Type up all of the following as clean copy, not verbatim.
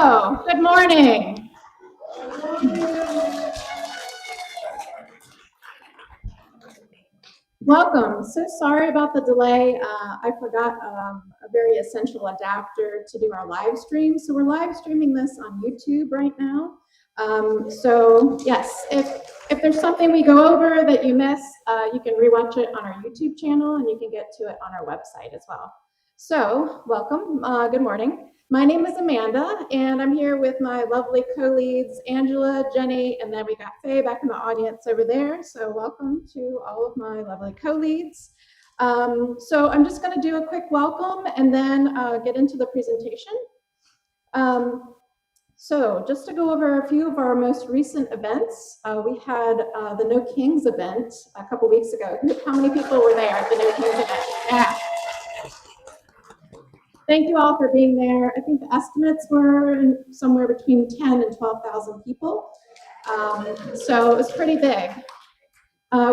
Hello, good morning. Welcome. So sorry about the delay. I forgot a very essential adapter to do our live stream. So we're live streaming this on YouTube right now. So yes, if there's something we go over that you miss, you can rewatch it on our YouTube channel and you can get to it on our website as well. So welcome, good morning. My name is Amanda, and I'm here with my lovely co-leads, Angela, Jenny, and then we got Faye back in the audience over there. So welcome to all of my lovely co-leads. So I'm just gonna do a quick welcome and then get into the presentation. So just to go over a few of our most recent events, we had the No Kings event a couple weeks ago. How many people were there at the No Kings event? Yeah. Thank you all for being there. I think the estimates were somewhere between 10 and 12,000 people. So it was pretty big.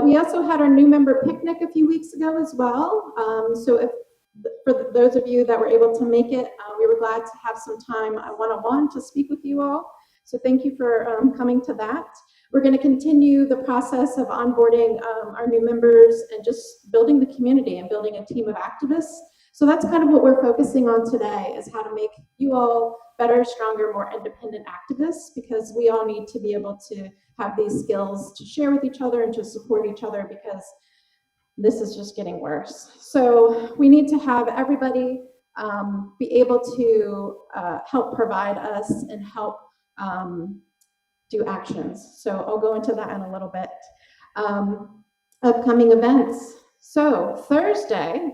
We also had our new member picnic a few weeks ago as well. So for those of you that were able to make it, we were glad to have some time one-on-one to speak with you all. So thank you for coming to that. We're going to continue the process of onboarding our new members and just building the community and building a team of activists. So that's kind of what we're focusing on today, is how to make you all better, stronger, more independent activists, because we all need to be able to have these skills to share with each other and to support each other, because this is just getting worse. So we need to have everybody be able to help provide us and help do actions. So I'll go into that in a little bit. Upcoming events. So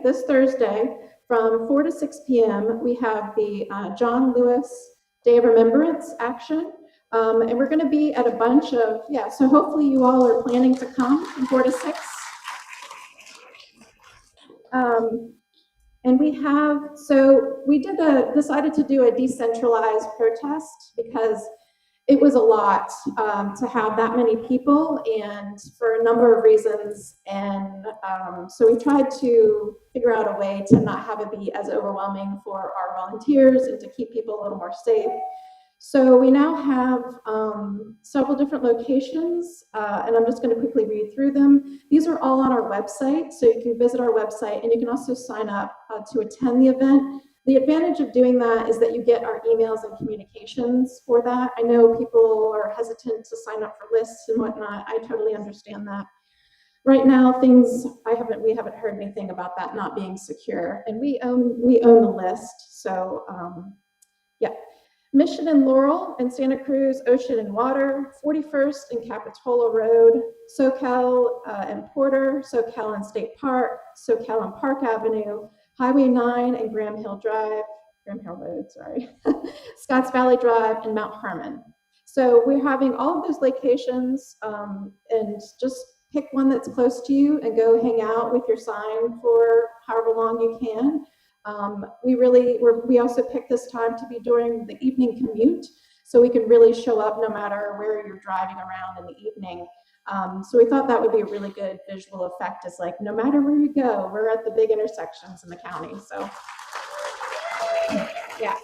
this Thursday, from 4 to 6 p.m., we have the John Lewis Day of Remembrance action. And we're going to be at a bunch of, so hopefully you all are planning to come from 4 to 6. And we decided to do a decentralized protest because it was a lot to have that many people, and for a number of reasons. And so we tried to figure out a way to not have it be as overwhelming for our volunteers and to keep people a little more safe. So we now have several different locations, and I'm just going to quickly read through them. These are all on our website, so you can visit our website, and you can also sign up to attend the event. The advantage of doing that is that you get our emails and communications for that. I know people are hesitant to sign up for lists and whatnot. I totally understand that. Right now, we haven't heard anything about that not being secure, and we own the list. So yeah. Mission and Laurel and Santa Cruz, Ocean and Water, 41st and Capitola Road, SoCal and Porter, SoCal and State Park, SoCal and Park Avenue, Highway 9 and Graham Hill Road, Scotts Valley Drive, and Mount Hermon. So we're having all of those locations, and just pick one that's close to you and go hang out with your sign for however long you can. We also picked this time to be during the evening commute, so we can really show up no matter where you're driving around in the evening. So we thought that would be a really good visual effect, is like, no matter where you go, we're at the big intersections in the county. So yeah.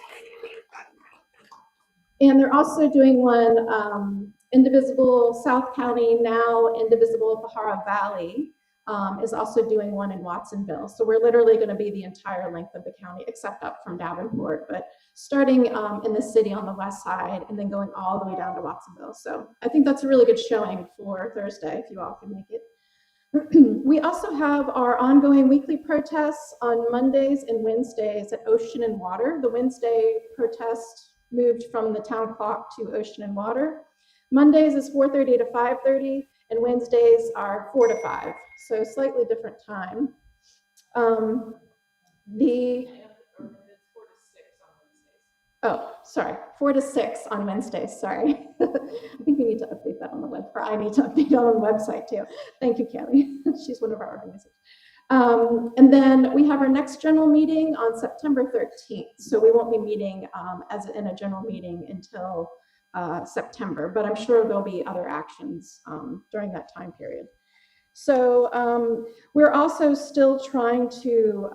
And they're also doing one, Indivisible South County, now Indivisible Pajara Valley, is also doing one in Watsonville. So we're literally going to be the entire length of the county, except up from Davenport, but starting in the city on the west side and then going all the way down to Watsonville. So I think that's a really good showing for Thursday, if you all can make it. We also have our ongoing weekly protests on Mondays and Wednesdays at Ocean and Water. The Wednesday protest moved from the town clock to Ocean and Water. Mondays is 4:30 to 5:30, and Wednesdays are 4 to 5, so slightly different time. 4 to 6 on Wednesdays, sorry. I think we need to update that on the web, or I need to update it on the website too. Thank you, Kelly. She's one of our organizers. And then we have our next general meeting on September 13th. So we won't be meeting in a general meeting until September, but I'm sure there'll be other actions during that time period. So we're also still trying to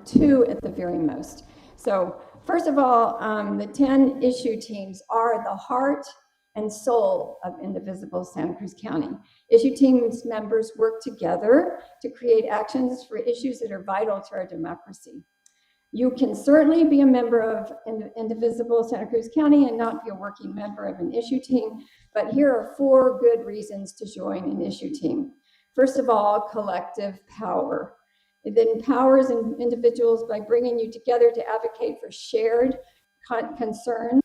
2 at the very most. So first of all, the 10 issue teams are the heart and soul of Indivisible Santa Cruz County. Issue teams members work together to create actions for issues that are vital to our democracy. You can certainly be a member of Indivisible Santa Cruz County and not be a working member of an issue team, but here are 4 good reasons to join an issue team. First of all, collective power. It empowers individuals by bringing you together to advocate for shared concerns.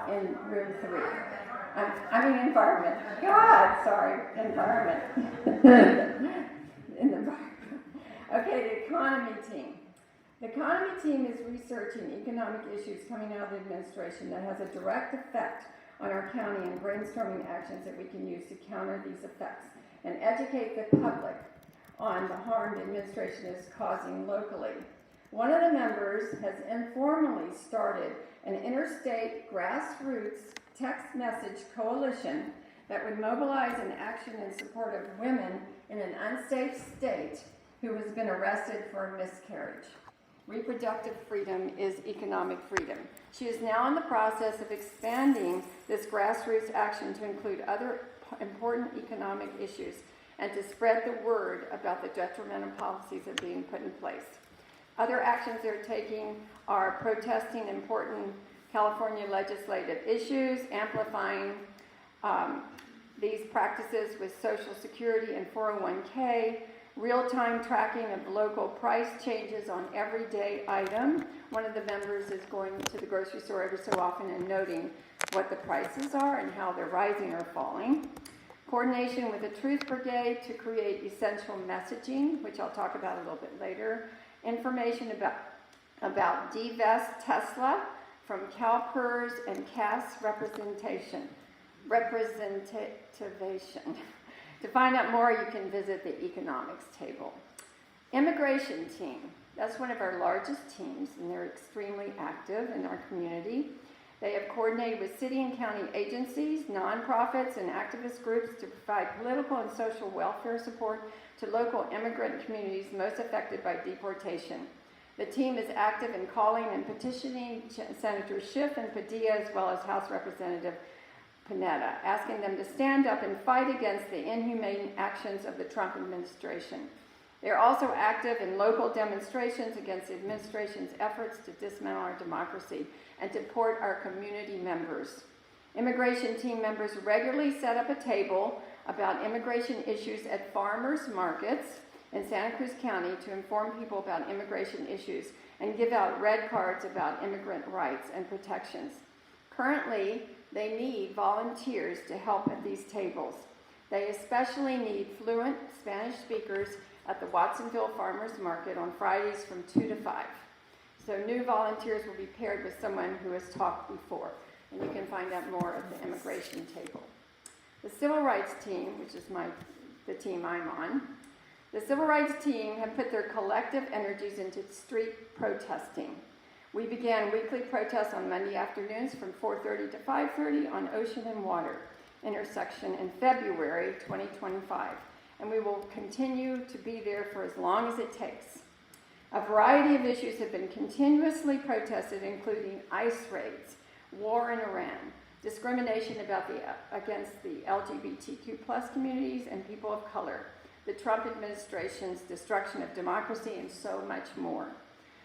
In room 3. I mean environment. God, sorry, environment. In the okay, the economy team. The economy team is researching economic issues coming out of the administration that has a direct effect on our county and brainstorming actions that we can use to counter these effects and educate the public on the harm the administration is causing locally. One of the members has informally started an interstate grassroots text message coalition that would mobilize an action in support of women in an unsafe state who has been arrested for a miscarriage. Reproductive freedom is economic freedom. She is now in the process of expanding this grassroots action to include other important economic issues and to spread the word about the detrimental policies that are being put in place. Other actions they're taking are protesting important California legislative issues, amplifying these practices with Social Security and 401k, real-time tracking of local price changes on everyday item. One of the members is going to the grocery store every so often and noting what the prices are and how they're rising or falling. Coordination with the Truth Brigade to create essential messaging, which I'll talk about a little bit later. Information about divest Tesla from CalPERS and CAS representation. To find out more, you can visit the economics table. Immigration team. That's one of our largest teams, and they're extremely active in our community. They have coordinated with city and county agencies, nonprofits, and activist groups to provide political and social welfare support to local immigrant communities most affected by deportation. The team is active in calling and petitioning Senator Schiff and Padilla, as well as House Representative Panetta, asking them to stand up and fight against the inhumane actions of the Trump administration. They're also active in local demonstrations against the administration's efforts to dismantle our democracy and to support our community members. Immigration team members regularly set up a table about immigration issues at farmers markets in Santa Cruz County to inform people about immigration issues and give out red cards about immigrant rights and protections. Currently, they need volunteers to help at these tables. They especially need fluent Spanish speakers at the Watsonville Farmers Market on Fridays from 2 to 5. So new volunteers will be paired with someone who has talked before, and you can find out more at the immigration table. The civil rights team, which is the team I'm on, the civil rights team have put their collective energies into street protesting. We began weekly protests on Monday afternoons from 4:30 to 5:30 on Ocean and Water intersection in February 2025, and we will continue to be there for as long as it takes. A variety of issues have been continuously protested, including ICE raids, war in Iran, discrimination against the LGBTQ+ communities and people of color, the Trump administration's destruction of democracy, and so much more.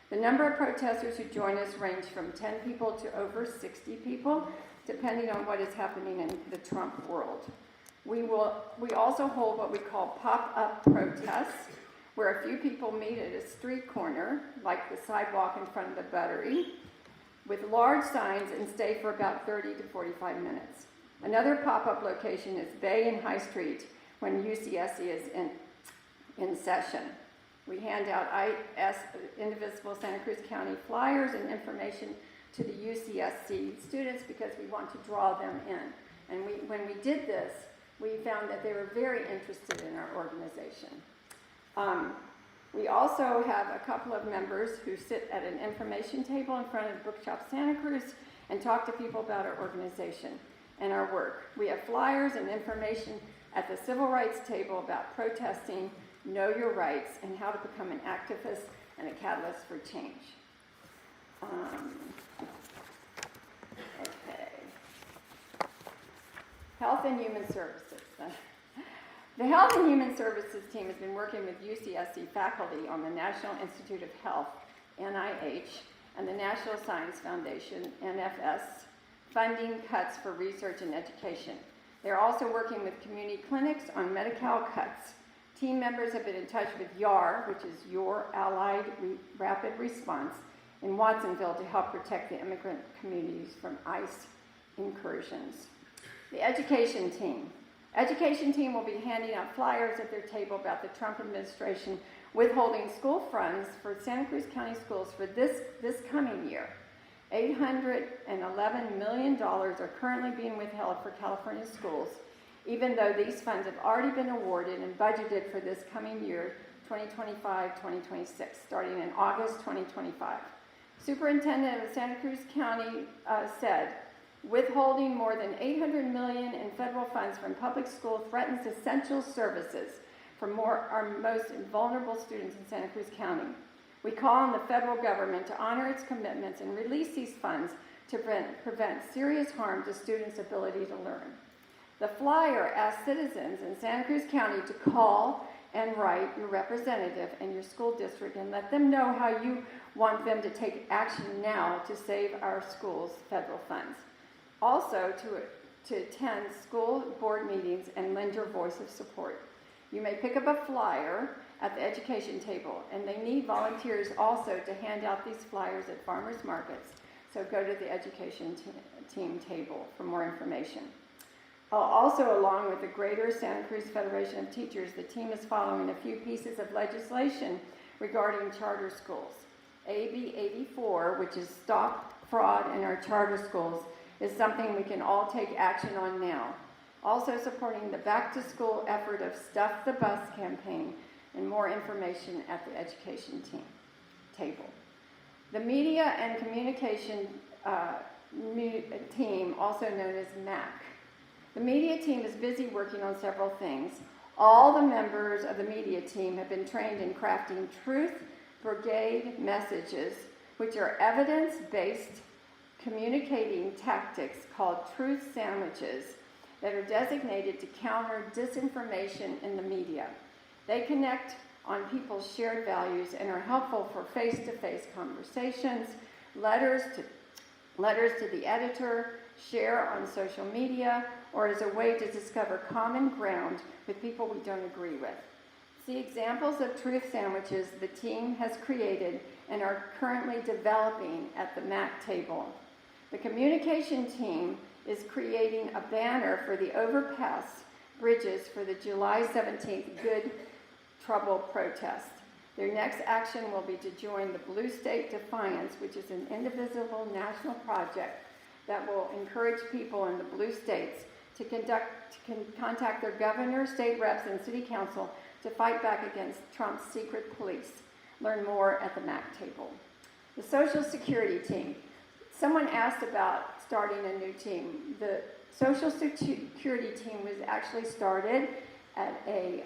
The number of protesters who join us range from 10 people to over 60 people, depending on what is happening in the Trump world. We also hold what we call pop-up protests, where a few people meet at a street corner, like the sidewalk in front of the Buttery, with large signs and stay for about 30 to 45 minutes. Another pop-up location is Bay and High Street when UCSC is in session. We hand out Indivisible Santa Cruz County flyers and information to the UCSC students because we want to draw them in. And when we did this, we found that they were very interested in our organization. We also have a couple of members who sit at an information table in front of Bookshop Santa Cruz and talk to people about our organization and our work. We have flyers and information at the civil rights table about protesting, know your rights, and how to become an activist and a catalyst for change. Okay. Health and Human Services. The Health and Human Services team has been working with UCSC faculty on the National Institute of Health, NIH, and the National Science Foundation, NFS, funding cuts for research and education. They're also working with community clinics on Medi-Cal cuts. Team members have been in touch with YAR, which is Your Allied Rapid Response, in Watsonville to help protect the immigrant communities from ICE incursions. The education team. Education team will be handing out flyers at their table about the Trump administration withholding school funds for Santa Cruz County schools for this coming year. $811 million are currently being withheld for California schools, even though these funds have already been awarded and budgeted for this coming year, 2025-2026, starting in August 2025. Superintendent of Santa Cruz County said, withholding more than $800 million in federal funds from public school threatens essential services for our most vulnerable students in Santa Cruz County. We call on the federal government to honor its commitments and release these funds to prevent serious harm to students' ability to learn. The flyer asks citizens in Santa Cruz County to call and write your representative and your school district and let them know how you want them to take action now to save our schools' federal funds. Also, to attend school board meetings and lend your voice of support. You may pick up a flyer at the education table, and they need volunteers also to hand out these flyers at farmers markets. So go to the education team table for more information. Also, along with the Greater Santa Cruz Federation of Teachers, the team is following a few pieces of legislation regarding charter schools. AB 84, which is Stop Fraud in Our Charter Schools, is something we can all take action on now. Also supporting the Back to School effort of Stuff the Bus campaign, and more information at the education table. The Media and Communication team, also known as MAC. The media team is busy working on several things. All the members of the media team have been trained in crafting Truth Brigade messages, which are evidence-based communicating tactics called truth sandwiches that are designated to counter disinformation in the media. They connect on people's shared values and are helpful for face-to-face conversations, letters letters to the editor, share on social media, or as a way to discover common ground with people we don't agree with. See examples of truth sandwiches the team has created and are currently developing at the MAC table. The communication team is creating a banner for the overpass bridges for the July 17th Good Trouble protest. Their next action will be to join the Blue State Defiance, which is an indivisible national project that will encourage people in the blue states to contact their governor, state reps, and city council to fight back against Trump's secret police. Learn more at the MAC table. The Social Security team. Someone asked about starting a new team. The Social Security team was actually started at a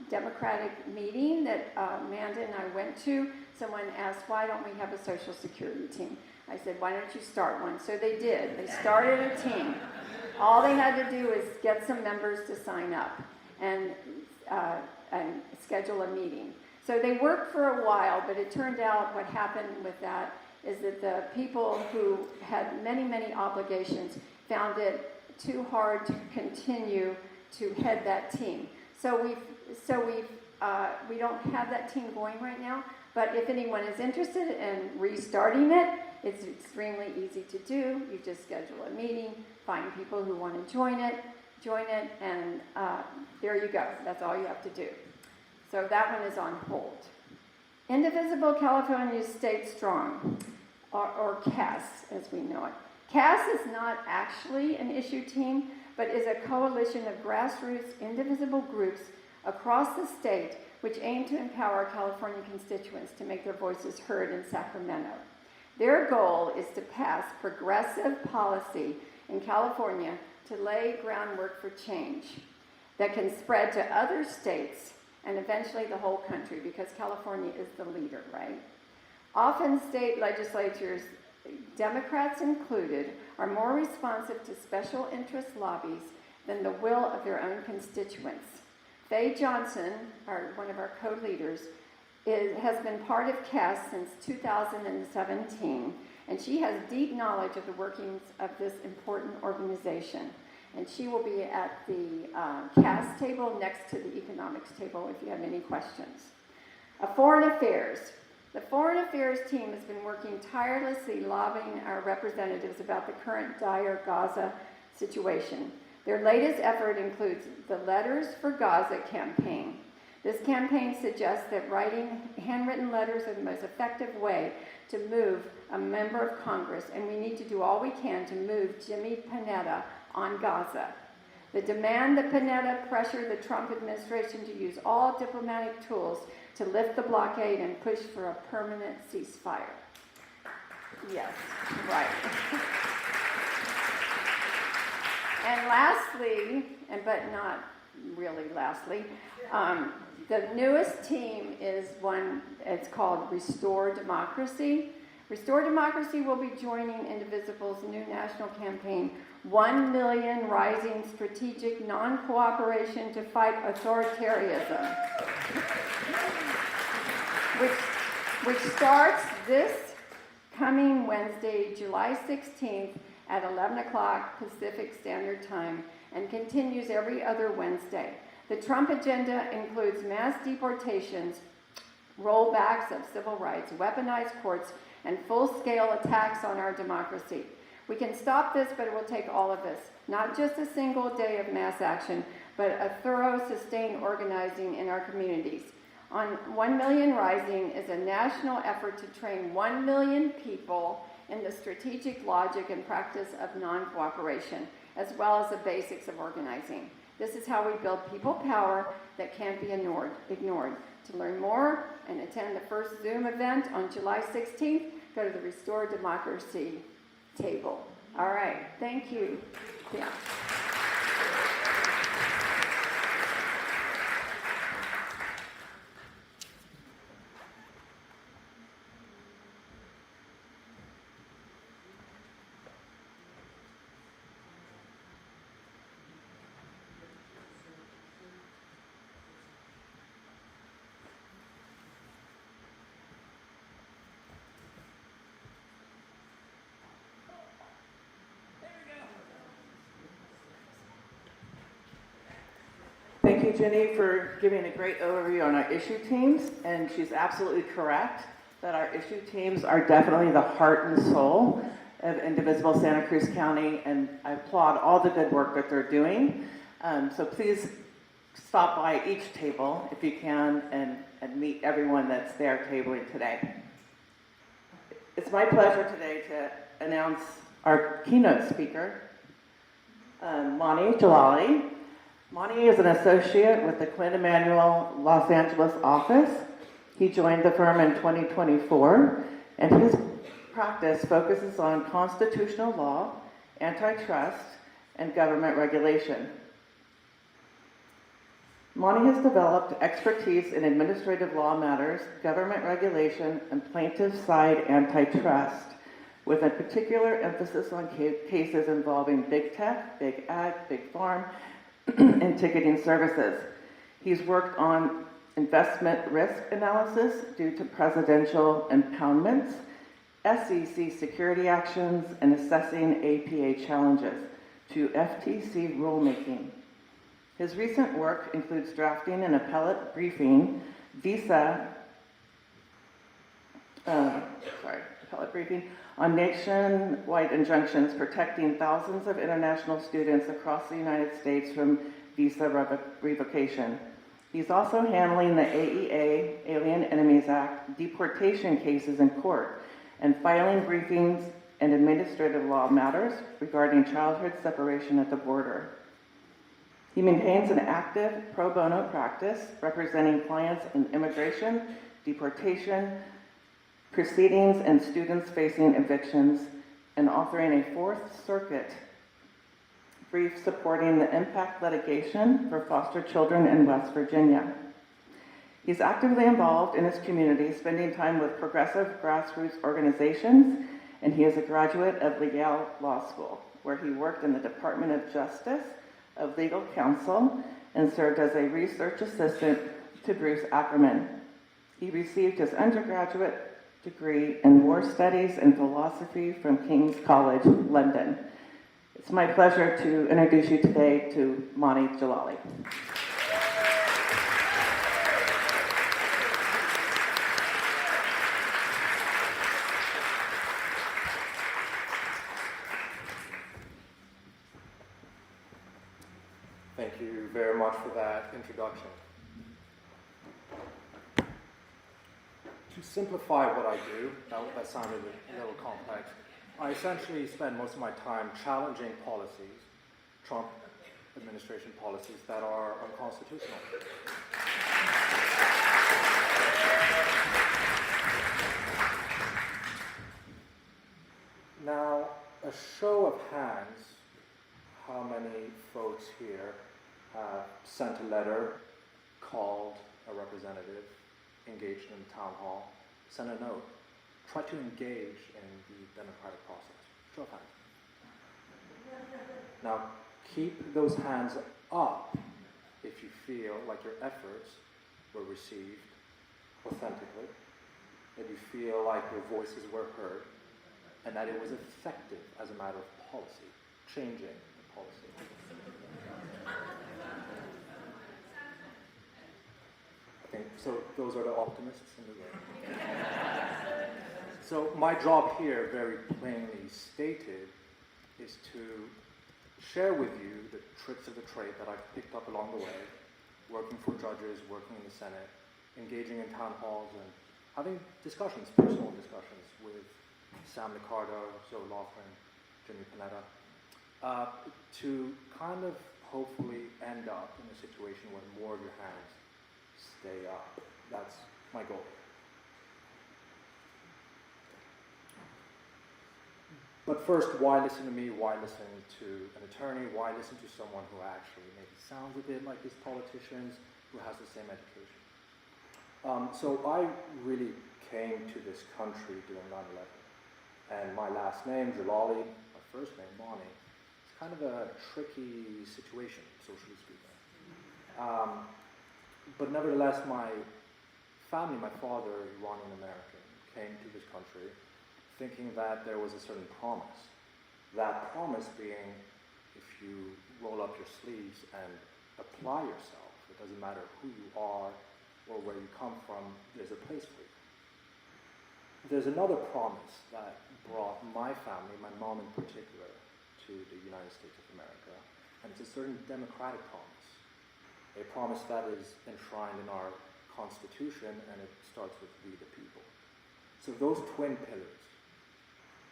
Democratic meeting that Amanda and I went to. Someone asked, why don't we have a Social Security team? I said, why don't you start one? So they did. They started a team. All they had to do is get some members to sign up and schedule a meeting. So they worked for a while, but it turned out what happened with that is that the people who had many, many obligations found it too hard to continue to head that team. So we don't have that team going right now, but if anyone is interested in restarting it, it's extremely easy to do. You just schedule a meeting, find people who want to join it, and there you go. That's all you have to do. So that one is on hold. Indivisible California State Strong, or CAS as we know it. CAS is not actually an issue team, but is a coalition of grassroots indivisible groups across the state which aim to empower California constituents to make their voices heard in Sacramento. Their goal is to pass progressive policy in California to lay groundwork for change that can spread to other states and eventually the whole country, because California is the leader, right? Often state legislatures, Democrats included, are more responsive to special interest lobbies than the will of their own constituents. Faye Johnson, one of our co-leaders, has been part of CAS since 2017, and she has deep knowledge of the workings of this important organization. And she will be at the CAS table next to the economics table if you have any questions. Foreign Affairs. The Foreign Affairs team has been working tirelessly lobbying our representatives about the current dire Gaza situation. Their latest effort includes the Letters for Gaza campaign. This campaign suggests that writing handwritten letters are the most effective way to move a member of Congress, and we need to do all we can to move Jimmy Panetta on Gaza. The demand that Panetta pressure the Trump administration to use all diplomatic tools to lift the blockade and push for a permanent ceasefire. Yes, right. And lastly, but not really lastly, the newest team is one, it's called Restore Democracy. Restore Democracy will be joining Indivisible's new national campaign, 1 Million Rising Strategic Non-Cooperation to Fight Authoritarianism, which starts this coming Wednesday, July 16th at 11 o'clock Pacific Standard Time and continues every other Wednesday. The Trump agenda includes mass deportations, rollbacks of civil rights, weaponized courts, and full-scale attacks on our democracy. We can stop this, but it will take all of us. Not just a single day of mass action, but a thorough, sustained organizing in our communities. On 1 Million Rising is a national effort to train 1 million people in the strategic logic and practice of non-cooperation, as well as the basics of organizing. This is how we build people power that can't be ignored. To learn more and attend the first Zoom event on July 16th, go to the Restore Democracy table. All right, thank you. Yeah. you, Jenny, for giving a great overview on our issue teams, and she's absolutely correct that our issue teams are definitely the heart and soul of Indivisible Santa Cruz County, and I applaud all the good work that they're doing. So please stop by each table if you can and meet everyone that's there tabling today. It's my pleasure today to announce our keynote speaker, Mani Jalali. Mani is an associate with the Quinn Emanuel Los Angeles office. He joined the firm in 2024, and his practice focuses on constitutional law, antitrust, and government regulation. Mani has developed expertise in administrative law matters, government regulation, and plaintiff side antitrust, with a particular emphasis on cases involving big tech, big ag, big farm, and ticketing services. He's worked on investment risk analysis due to presidential impoundments, SEC security actions, and assessing APA challenges to FTC rulemaking. His recent work includes drafting an appellate briefing on nationwide injunctions protecting thousands of international students across the United States from visa revocation. He's also handling the AEA, Alien Enemies Act, deportation cases in court, and filing briefings and administrative law matters regarding childhood separation at the border. He maintains an active pro bono practice representing clients in immigration, deportation, proceedings, and students facing evictions, and authoring a Fourth Circuit brief supporting the impact litigation for foster children in West Virginia. He's actively involved in his community, spending time with progressive grassroots organizations, and he is a graduate of Yale Law School, where he worked in the Department of Justice of Legal Counsel and served as a research assistant to Bruce Ackerman. He received his undergraduate degree in war studies and philosophy from King's College, London. It's my pleasure to introduce you today to Mani Jalali. Thank you very much for that introduction. To simplify what I do, that sounded a little complex, I essentially spend most of my time challenging policies, Trump administration policies, that are unconstitutional. Now, a show of hands, how many folks here have sent a letter, called a representative, engaged in a town hall, sent a note, try to engage in the democratic process? Show of hands. Now, keep those hands up if you feel like your efforts were received authentically, that you feel like your voices were heard, and that it was effective as a matter of policy, changing the policy. I think, so those are the optimists in the room. So my job here, very plainly stated, is to share with you the tricks of the trade that I've picked up along the way, working for judges, working in the Senate, engaging in town halls, and having discussions, personal discussions with Sam Ricardo, Zoe Laughlin, Jimmy Panetta, to kind of hopefully end up in a situation where more of your hands stay up. That's my goal. But first, why listen to me? Why listen to an attorney? Why listen to someone who actually maybe sounds a bit like these politicians, who has the same education? So I really came to this country during 9/11. And my last name, Jalali, my first name, Mani, it's kind of a tricky situation, socially speaking. But nevertheless, my family, my father, Iranian American, came to this country thinking that there was a certain promise. That promise being, if you roll up your sleeves and apply yourself, if It doesn't matter who you are or where you come from, there's a place for you. There's another promise that brought my family, my mom in particular, to the United States of America, and it's a certain democratic promise. A promise that is enshrined in our Constitution, and it starts with we the people. So those twin pillars,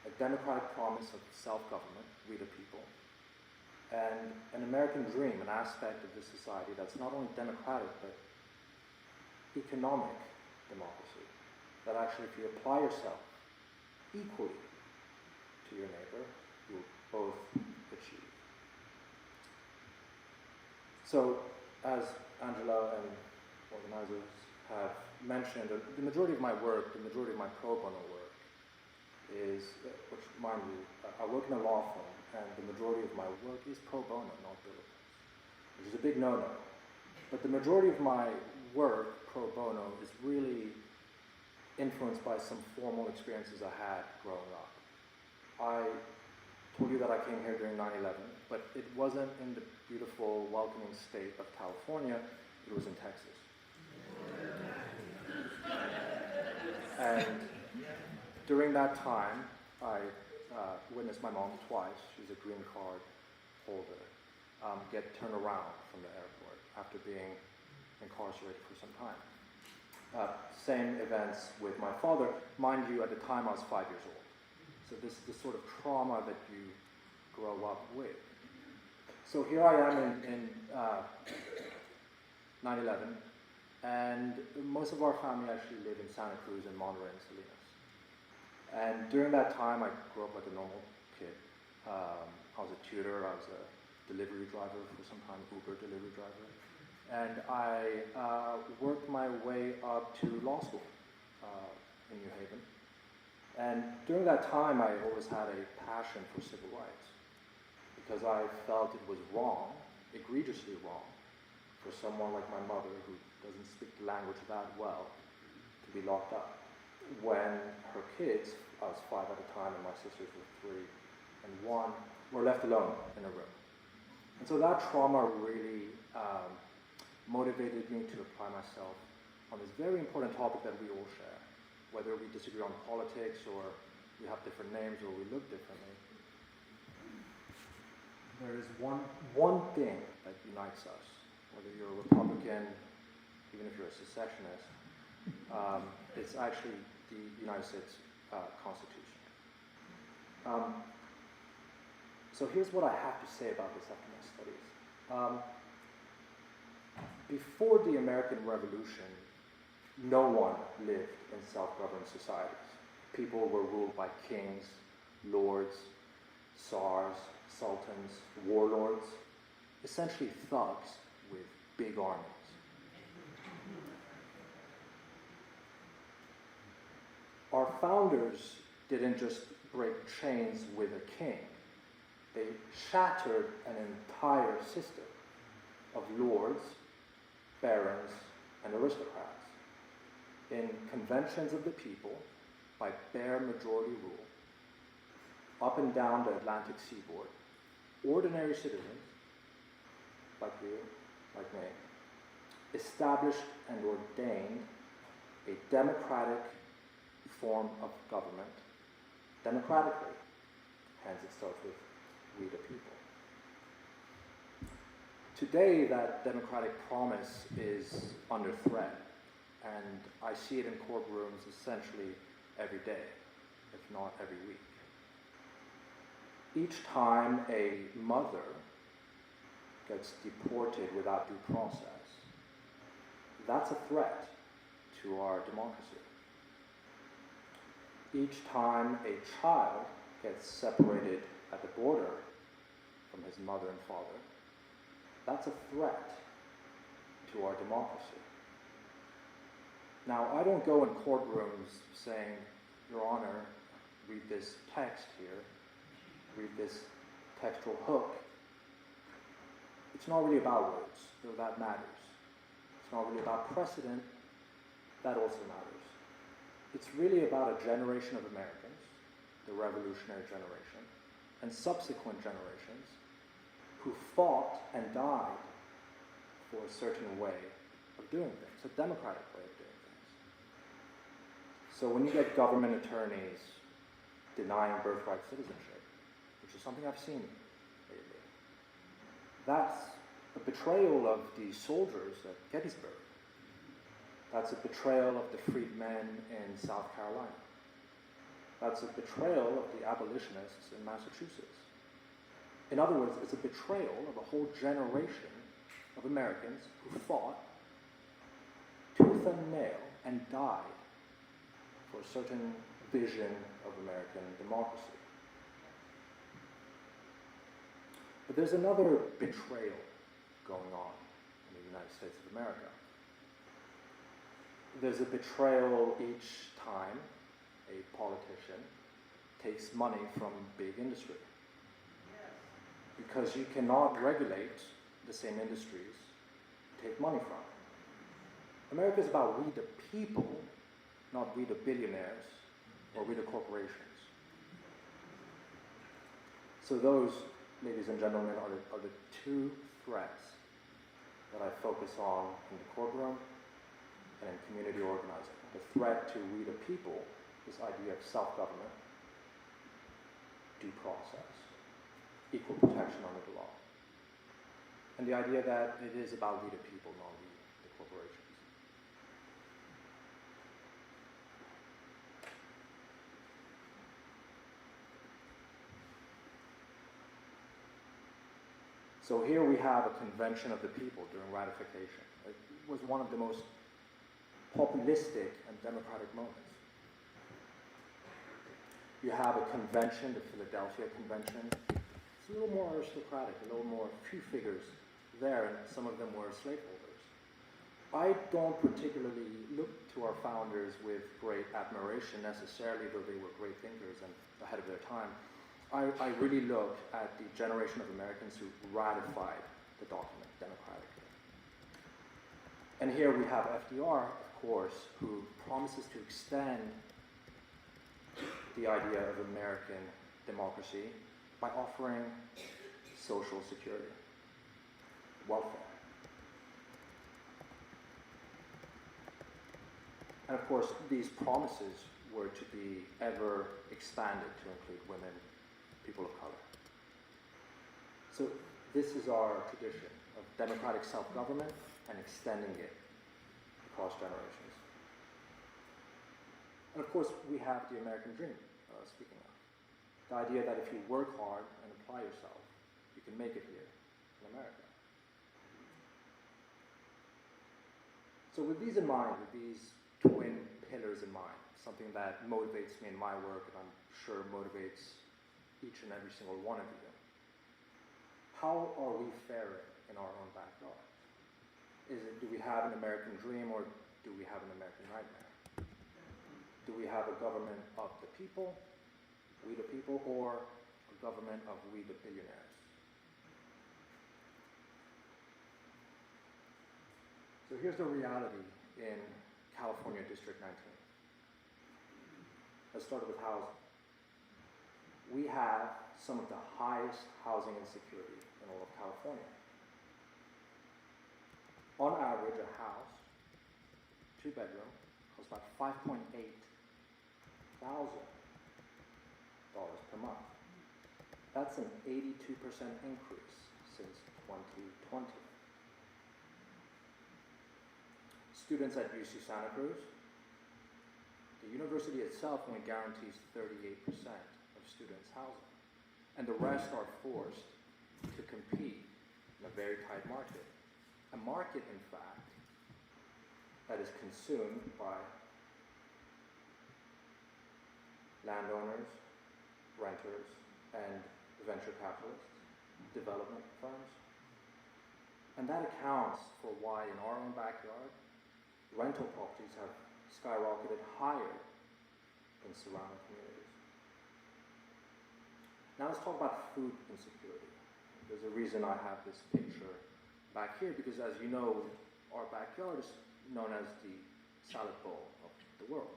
a democratic promise of self-government, we the people, and an American dream, an aspect of this society that's not only democratic, but economic democracy, that actually if you apply yourself equally to your neighbor, you'll both achieve. So, as Angela and organizers have mentioned, the majority of my work, the majority of my pro bono work is, which mind you, I work in a law firm, and the majority of my work is pro bono, not billable, which is a big no-no. But the majority of my work, pro bono, is really influenced by some formal experiences I had growing up. I told you that I came here during 9/11, but it wasn't in the beautiful, welcoming state of California, it was in Texas. And during that time, I witnessed my mom twice, she's a green card holder, get turned around from the airport after being incarcerated for some time. Same events with my father. Mind you, at the time I was 5 years old. So this is the sort of trauma that you grow up with. So here I am in 9/11, and most of our family actually live in Santa Cruz and Monterey and Salinas. And during that time, I grew up like a normal kid. I was a tutor, I was a delivery driver for some time, Uber delivery driver. And I worked my way up to law school in New Haven. And during that time, I always had a passion for civil rights because I felt it was wrong, egregiously wrong, for someone like my mother, who doesn't speak the language that well, to be locked up. When her kids, I was 5 at the time and my sisters were 3 and 1, were left alone in a room. And so that trauma really motivated me to apply myself on this very important topic that we all share. Whether we disagree on politics or we have different names or we look differently, there is one thing that unites us, whether you're a Republican, even if you're a secessionist, it's actually the United States Constitution. So here's what I have to say about this after my studies. Before the American Revolution, no one lived in self-governed societies. People were ruled by kings, lords, tsars, sultans, warlords, essentially thugs with big armies. Our founders didn't just break chains with a king. They shattered an entire system of lords, barons, and aristocrats in conventions of the people by bare majority rule, up and down the Atlantic seaboard. Ordinary citizens, like you, like me, established and ordained a democratic form of government, democratically, hence it starts with we the people. Today, that democratic promise is under threat, and I see it in courtrooms essentially every day, if not every week. Each time a mother gets deported without due process, that's a threat to our democracy. Each time a child gets separated at the border from his mother and father, that's a threat to our democracy. Now, I don't go in courtrooms saying, Your Honor, read this text here, read this textual hook. It's not really about words, though that matters. It's not really about precedent, that also matters. It's really about a generation of Americans, the revolutionary generation, and subsequent generations who fought and died for a certain way of doing things, a democratic way of doing things. So when you get government attorneys denying birthright citizenship, which is something I've seen lately, that's a betrayal of the soldiers at Gettysburg. That's a betrayal of the freedmen in South Carolina. That's a betrayal of the abolitionists in Massachusetts. In other words, it's a betrayal of a whole generation of Americans who fought tooth and nail and died for a certain vision of American democracy. But there's another betrayal going on in the United States of America. There's a betrayal each time a politician takes money from big industry. Because you cannot regulate the same industries you take money from. America is about we the people, not we the billionaires or we the corporations. So those, ladies and gentlemen, are the two threats that I focus on in the courtroom and in community organizing. The threat to we the people, this idea of self-government, due process, equal protection under the law, and the idea that it is about we the people, not we the corporations. So here we have a convention of the people during ratification. It was one of the most populistic and democratic moments. You have a convention, the Philadelphia Convention. It's a little more aristocratic, a little more few figures there, and some of them were slaveholders. I don't particularly look to our founders with great admiration necessarily, though they were great thinkers and ahead of their time. I really look at the generation of Americans who ratified the document democratically. And here we have FDR, of course, who promises to extend the idea of American democracy by offering social security, welfare. And of course, these promises were to be ever expanded to include women, people of color. So this is our tradition of democratic self-government and extending it across generations. And of course, we have the American dream, speaking of. The idea that if you work hard and apply yourself, you can make it here in America. So with these in mind, with these twin pillars in mind, something that motivates me in my work and I'm sure motivates each and every single one of you, how are we faring in our own backyard? Do we have an American dream or do we have an American nightmare? Do we have a government of the people, we the people, or a government of we the billionaires? So here's the reality in California District 19. Let's start with housing. We have some of the highest housing insecurity in all of California. On average, a house, 2-bedroom, costs about $5.8 thousand per month. That's an 82% increase since 2020. Students at UC Santa Cruz, the university itself only guarantees 38% of students' housing, and the rest are forced to compete in a very tight market. A market, in fact, that is consumed by landowners, renters, and venture capitalists, development firms. And that accounts for why in our own backyard, rental properties have skyrocketed higher than surrounding communities. Now let's talk about food insecurity. There's a reason I have this picture back here, because as you know, our backyard is known as the salad bowl of the world.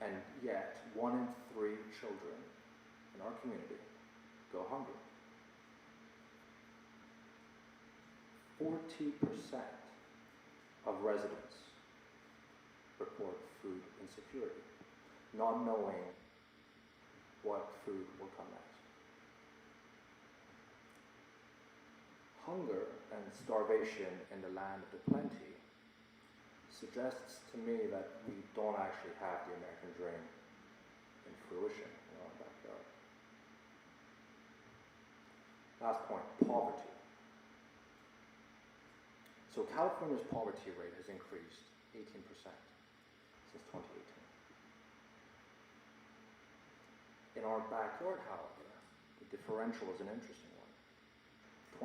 And yet, 1 in 3 children in our community go hungry. 40% of residents report food insecurity, not knowing what food will come next. Hunger and starvation in the land of the plenty suggests to me that we don't actually have the American dream in fruition in our backyard. Last point, poverty. So California's poverty rate has increased 18% since 2018. In our backyard, however, the differential is an interesting one,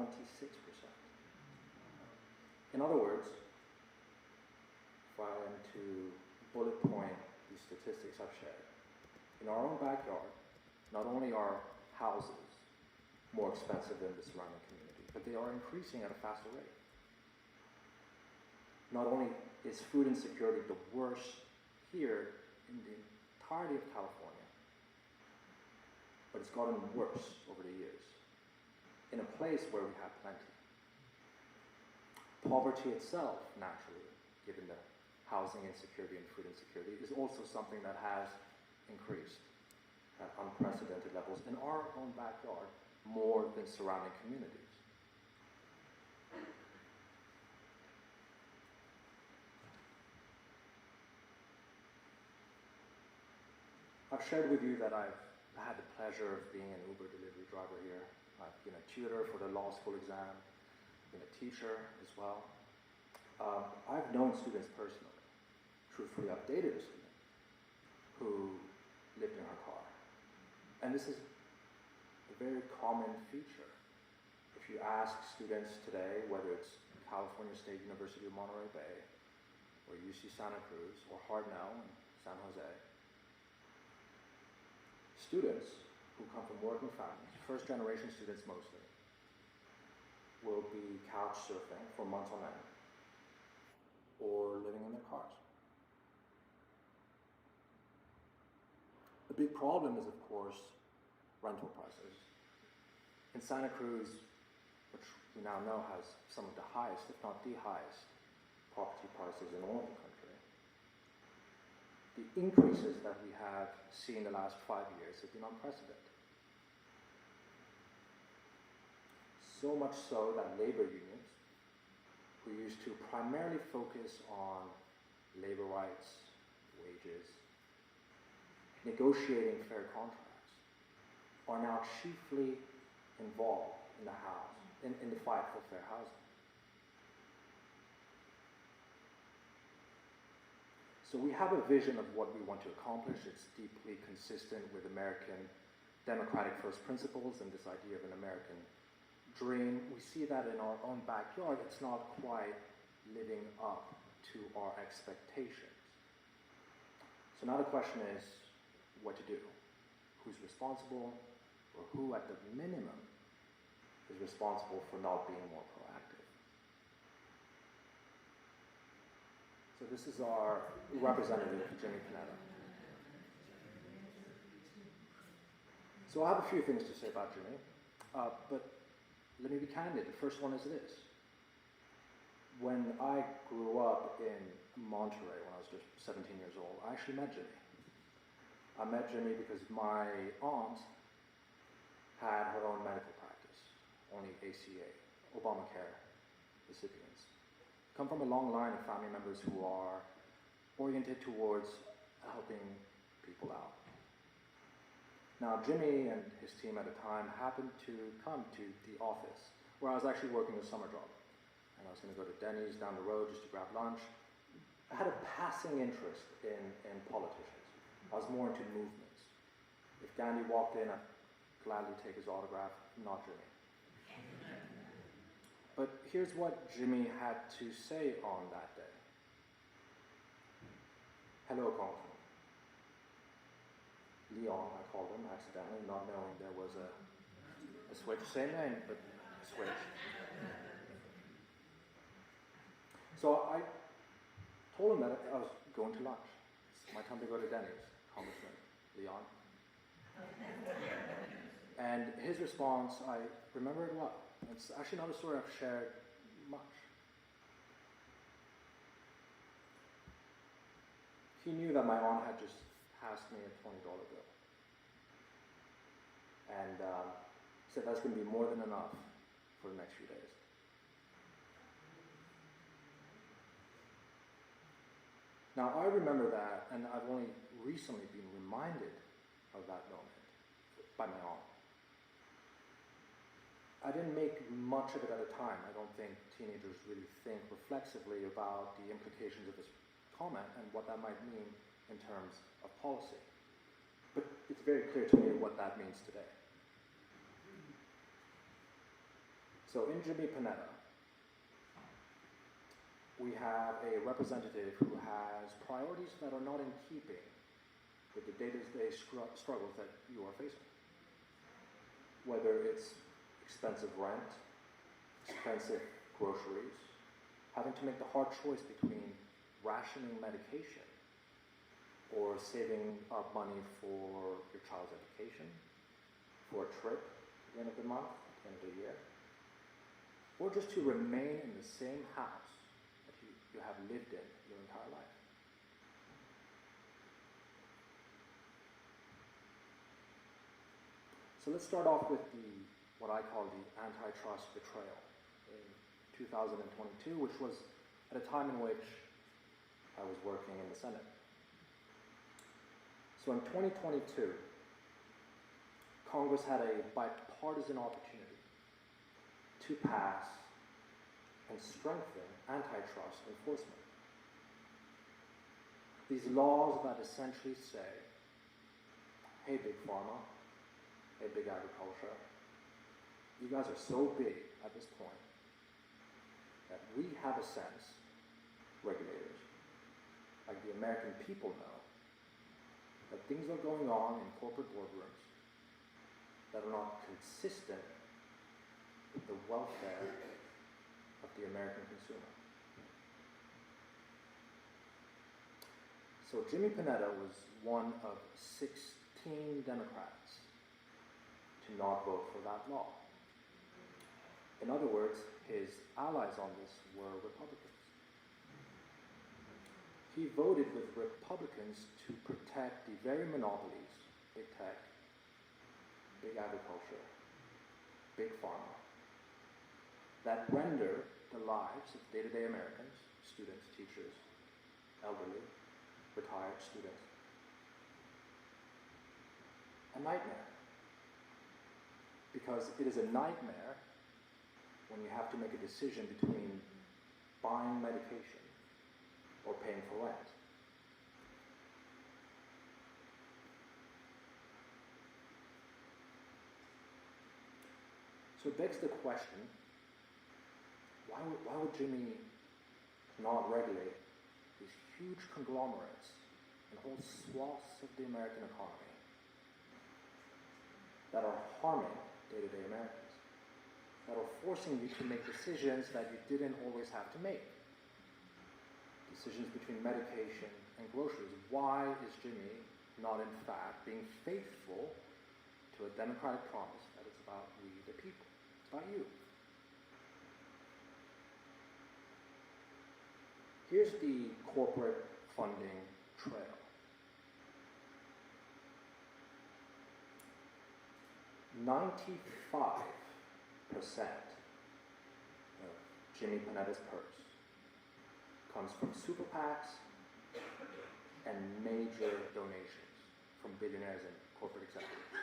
26%. In other words, if I am to bullet point these statistics I've shared, in our own backyard, not only are houses more expensive than the surrounding community, but they are increasing at a faster rate. Not only is food insecurity the worst here in the entirety of California, but it's gotten worse over the years in a place where we have plenty. Poverty itself, naturally, given the housing insecurity and food insecurity, is also something that has increased at unprecedented levels in our own backyard more than surrounding communities. I've shared with you that I've had the pleasure of being an Uber delivery driver here. I've been a tutor for the law school exam, been a teacher as well. I've known students personally. Truthfully, I've dated a student who lived in her car. And this is a very common feature. If you ask students today, whether it's California State University of Monterey Bay, or UC Santa Cruz, or Hartnell in San Jose, students who come from working families, first-generation students mostly, will be couch surfing for months on end, or living in their cars. The big problem is, of course, rental prices. In Santa Cruz, which we now know has some of the highest, if not the highest, property prices in all of the country, the increases that we have seen the last 5 years have been unprecedented. So much so that labor unions, who used to primarily focus on labor rights, wages, negotiating fair contracts, are now chiefly involved in the fight for fair housing. So we have a vision of what we want to accomplish. It's deeply consistent with American democratic first principles and this idea of an American dream. We see that in our own backyard. It's not quite living up to our expectations. So now the question is what to do. Who's responsible, or who at the minimum is responsible for not being more proactive? So this is our representative, Jimmy Panetta. So I have a few things to say about Jimmy, but let me be candid. The first one is this. When I grew up in Monterey, when I was just 17 years old, I actually met Jimmy. I met Jimmy because my aunt had her own medical practice, only ACA, Obamacare recipients. Come from a long line of family members who are oriented towards helping people out. Now, Jimmy and his team at the time happened to come to the office where I was actually working a summer job. And I was going to go to Denny's down the road just to grab lunch. I had a passing interest in politicians. I was more into movements. If Gandhi walked in, I'd gladly take his autograph, not Jimmy. But here's what Jimmy had to say on that day. Hello, Congressman. Leon, I called him accidentally, not knowing there was a switch. Same name, but a switch. So I told him that I was going to lunch. It's my time to go to Denny's, Congressman Leon. And his response, I remember it well. It's actually not a story I've shared much. he knew that my aunt had just passed me a $20 bill. And said that's going to be more than enough for the next few days. Now, I remember that, and I've only recently been reminded of that moment by my aunt. I didn't make much of it at the time. I don't think teenagers really think reflexively about the implications of this comment and what that might mean in terms of policy. But it's very clear to me what that means today. So in Jimmy Panetta, we have a representative who has priorities that are not in keeping with the day-to-day struggles that you are facing. Whether it's expensive rent, expensive groceries, having to make the hard choice between rationing medication or saving up money for your child's education, for a trip at the end of the month, at the end of the year, or just to remain in the same house that you have lived in your entire life. So let's start off with what I call the antitrust betrayal in 2022, which was at a time in which I was working in the Senate. So in 2022, Congress had a bipartisan opportunity to pass and strengthen antitrust enforcement. These laws that essentially say, hey, Big Pharma, hey, Big Agriculture, you guys are so big at this point that we have a sense, regulators, like the American people know, that things are going on in corporate boardrooms that are not consistent with the welfare of the American consumer. So Jimmy Panetta was one of 16 Democrats to not vote for that law. In other words, his allies on this were Republicans. He voted with Republicans to protect the very monopolies, big tech, big agriculture, big pharma, that render the lives of day-to-day Americans, students, teachers, elderly, retired students, a nightmare. Because it is a nightmare when you have to make a decision between buying medication or paying for rent. So it begs the question, why would Jimmy not regulate these huge conglomerates and whole swaths of the American economy that are harming day-to-day Americans, that are forcing you to make decisions that you didn't always have to make? Decisions between medication and groceries. Why is Jimmy not in fact being faithful to a democratic promise that it's about we the people? It's about you. Here's the corporate funding trail. $95% of Jimmy Panetta's purse comes from super PACs and major donations from billionaires and corporate executives.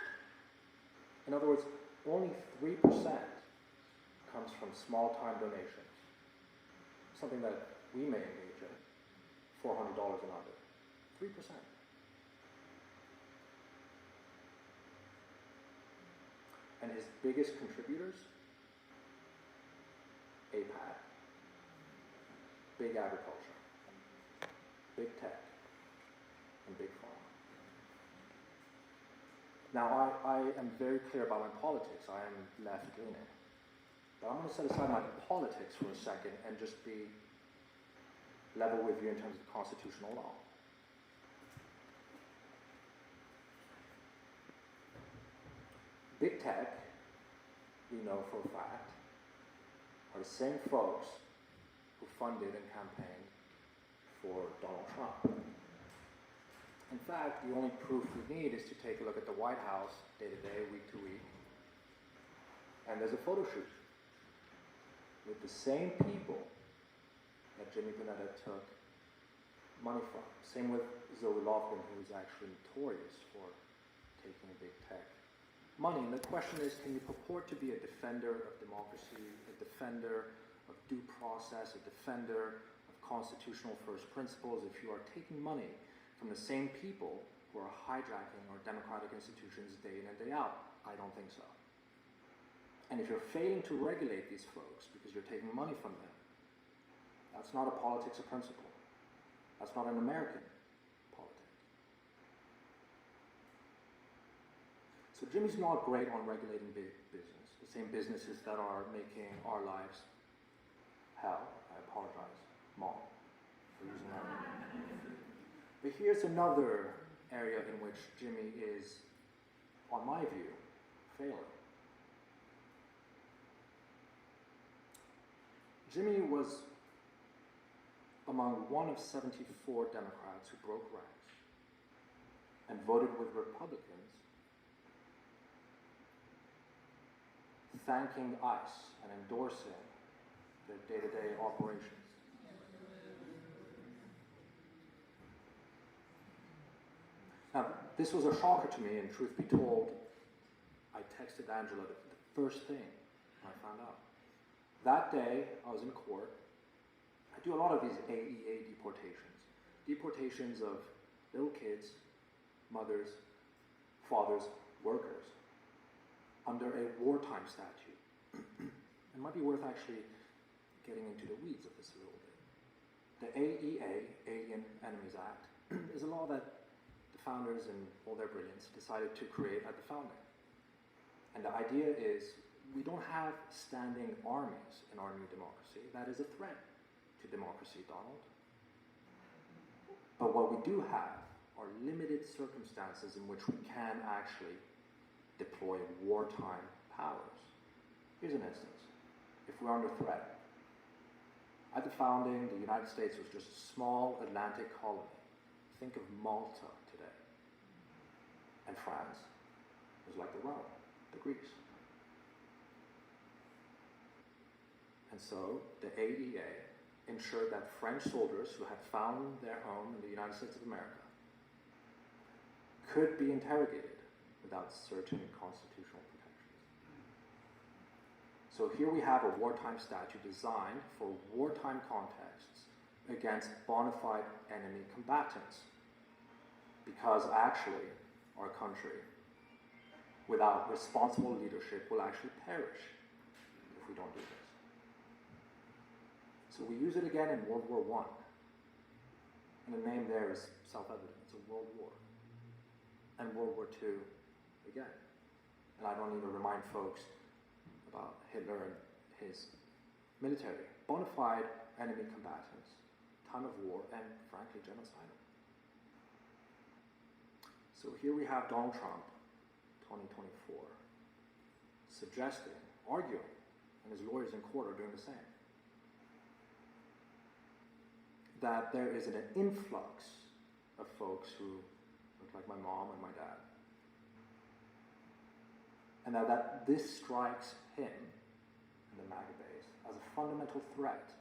In other words, only 3% comes from small-time donations, something that we may engage in, $400 and under. 3%. And his biggest contributors, APAC, big agriculture, big tech, and big pharma. Now, I am very clear about my politics. I am left-leaning. But I'm going to set aside my politics for a second and just be level with you in terms of constitutional law. Big tech, we know for a fact, are the same folks who funded and campaigned for Donald Trump. In fact, the only proof we need is to take a look at the White House day to day, week to week. And there's a photo shoot with the same people that Jimmy Panetta took money from. Same with Zoe Lofgren, who is actually notorious for taking big tech money. And the question is, can you purport to be a defender of democracy, a defender of due process, a defender of constitutional first principles if you are taking money from the same people who are hijacking our democratic institutions day in and day out? I don't think so. And if you're failing to regulate these folks because you're taking money from them, that's not a politics of principle. That's not an American politics. So Jimmy's not great on regulating big business, the same businesses that are making our lives hell. I apologize, Mom, for using that word. But here's another area in which Jimmy is, on my view, failing. Jimmy was among one of 74 Democrats who broke ranks and voted with Republicans, thanking ICE and endorsing their day-to-day operations. Now, this was a shocker to me, and truth be told, I texted Angela the first thing I found out. That day, I was in court. I do a lot of these AEA deportations of little kids, mothers, fathers, workers, under a wartime statute. It might be worth actually getting into the weeds of this a little bit. The AEA, Alien Enemies Act, is a law that the founders, in all their brilliance, decided to create at the founding. And the idea is, we don't have standing armies in our new democracy. That is a threat to democracy, Donald. But what we do have are limited circumstances in which we can actually deploy wartime powers. Here's an instance. If we're under threat, at the founding, the United States was just a small Atlantic colony. Think of Malta today. And France was like the Rome, the Greeks. And so the AEA ensured that French soldiers who had found their home in the United States of America could be interrogated without certain constitutional protections. So here we have a wartime statute designed for wartime contexts against bona fide enemy combatants. Because actually, our country, without responsible leadership, will actually perish if we don't do this. So we use it again in World War I. And the name there is self-evident. It's a world war. And World War II again. And I don't need to remind folks about Hitler and his military. Bona fide enemy combatants, time of war, and frankly, genocidal. So here we have Donald Trump, 2024, suggesting, arguing, and his lawyers in court are doing the same, that there is an influx of folks who look like my mom and my dad. And that this strikes him and the MAGA base as a fundamental threat.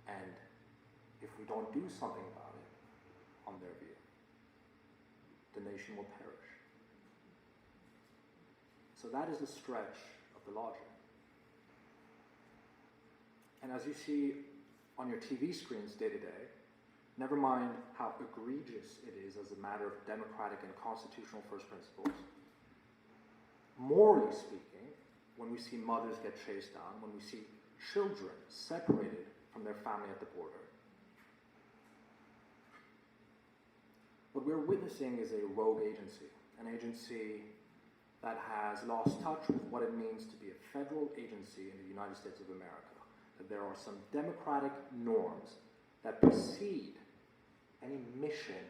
And if we don't do something about it, on their view, the nation will perish. So that is the stretch of the logic. And as you see on your TV screens day to day, never mind how egregious it is as a matter of democratic and constitutional first principles, morally speaking, when we see mothers get chased down, when we see children separated from their family at the border, what we're witnessing is a rogue agency, an agency that has lost touch with what it means to be a federal agency in the United States of America. That there are some democratic norms that precede any mission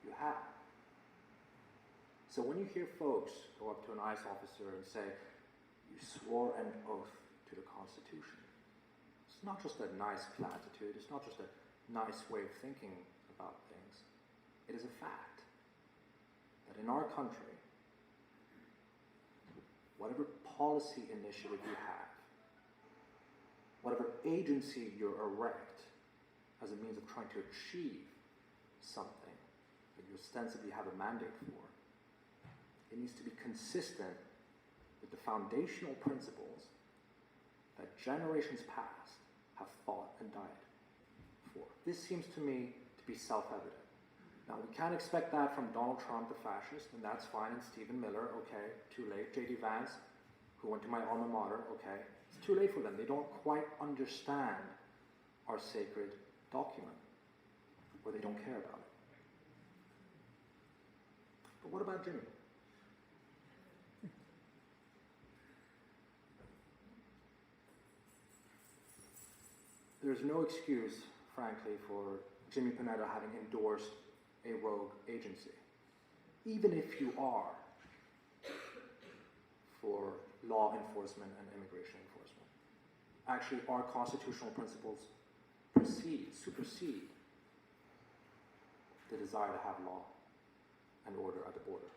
you have. So when you hear folks go up to an ICE officer and say, "You swore an oath to the Constitution," it's not just a nice platitude, it's not just a nice way of thinking about things, it is a fact that in our country, whatever policy initiative you have, whatever agency you erect as a means of trying to achieve something that you ostensibly have a mandate for, it needs to be consistent with the foundational principles that generations past have fought and died for. This seems to me to be self-evident. Now, we can't expect that from Donald Trump, the fascist, and that's fine, and Stephen Miller, okay, too late. J.D. Vance, who went to my alma mater, okay, it's too late for them. They don't quite understand our sacred document, or they don't care about it. But what about Jimmy? There's no excuse, frankly, for Jimmy Panetta having endorsed a rogue agency, even if you are for law enforcement and immigration enforcement. Actually, our constitutional principles supersede the desire to have law and order at the border.